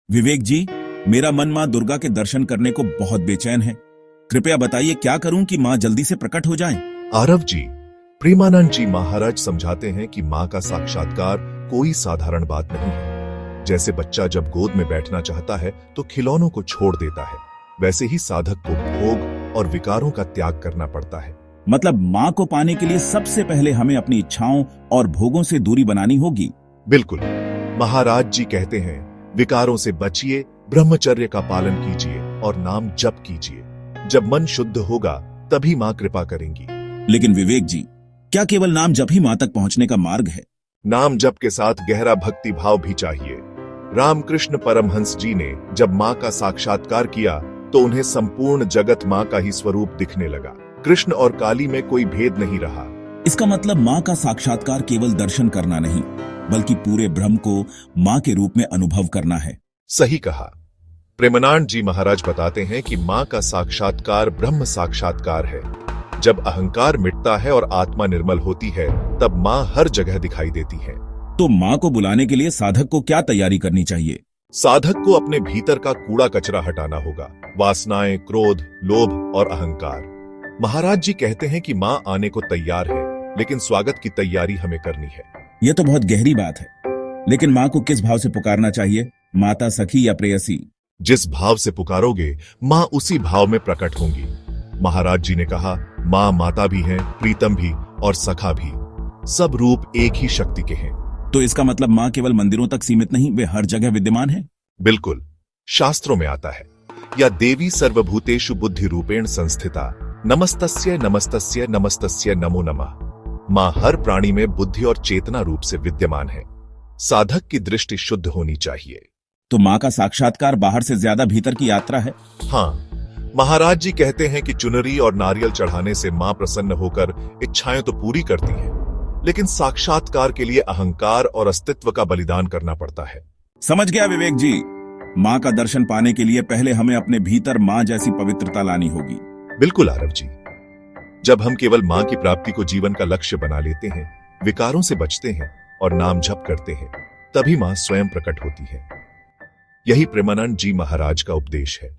विवेक जी, मेरा मन मां दुर्गा के दर्शन करने को बहुत बेचैन है। कृपया बताइए क्या करूं कि मां जल्दी से प्रकट हो जाएं? आरव जी, प्रेमानंद जी महाराज समझाते हैं कि मां का साक्षात्कार कोई साधारण बात नहीं है। जैसे बच्चा जब गोद में बैठना चाहता है तो खिलौनों को छोड़ देता है, वैसे ही साधक को भोग और विकारों का त्याग करना पड़ता है। मतलब मां को पाने के लिए सबसे पहले हमें अपनी इच्छाओं और भोगों से दूरी बनानी होगी। बिल्कुल। महाराज जी कहते हैं, विकारों से बचिए, ब्रह्मचर्य का पालन कीजिए और नाम जप कीजिए। जब मन शुद्ध होगा तभी मां कृपा करेंगी। लेकिन विवेक जी, क्या केवल नाम जप ही मां तक पहुंचने का मार्ग है? नाम जप के साथ गहरा भक्ति भाव भी चाहिए। रामकृष्ण परमहंस जी ने जब मां का साक्षात्कार किया तो उन्हें संपूर्ण जगत मां का ही स्वरूप दिखने लगा। कृष्ण और काली में कोई भेद नहीं रहा। इसका मतलब मां का साक्षात्कार केवल दर्शन करना नहीं, बल्कि पूरे ब्रह्म को मां के रूप में अनुभव करना है। सही कहा। प्रेमानंद जी महाराज बताते हैं कि मां का साक्षात्कार ब्रह्म साक्षात्कार है। जब अहंकार मिटता है और आत्मा निर्मल होती है तब मां हर जगह दिखाई देती है। तो मां को बुलाने के लिए साधक को क्या तैयारी करनी चाहिए? साधक को अपने भीतर का कूड़ा कचरा हटाना होगा, वासनाएं, क्रोध, लोभ और अहंकार। महाराज जी कहते हैं कि मां आने को तैयार है, लेकिन स्वागत की तैयारी हमें करनी है। यह तो बहुत गहरी बात है। लेकिन मां को किस भाव से पुकारना चाहिए, माता, सखी या प्रेयसी? जिस भाव से पुकारोगे मां उसी भाव में प्रकट होंगी। महाराज जी ने कहा, मां माता भी हैं, प्रीतम भी और सखा भी। सब रूप एक ही शक्ति के हैं। तो इसका मतलब मां केवल मंदिरों तक सीमित नहीं, वे हर जगह विद्यमान है। बिल्कुल। शास्त्रों में आता है, या देवी सर्वभूतेषु बुद्धि रूपेण संस्थिता, नमस्तस्य नमस्तस्य नमस्तस्य नमो नमः। मां हर प्राणी में बुद्धि और चेतना रूप से विद्यमान है। साधक की दृष्टि शुद्ध होनी चाहिए। तो मां का साक्षात्कार बाहर से ज्यादा भीतर की यात्रा है। हाँ, महाराज जी कहते हैं कि चुनरी और नारियल चढ़ाने से मां प्रसन्न होकर इच्छाएं तो पूरी करती हैं, लेकिन साक्षात्कार के लिए अहंकार और अस्तित्व का बलिदान करना पड़ता है। समझ गया विवेक जी। मां का दर्शन पाने के लिए पहले हमें अपने भीतर मां जैसी पवित्रता लानी होगी। बिल्कुल आरव जी। जब हम केवल मां की प्राप्ति को जीवन का लक्ष्य बना लेते हैं, विकारों से बचते हैं और नाम जप करते हैं, तभी मां स्वयं प्रकट होती है। यही प्रेमानंद जी महाराज का उपदेश है।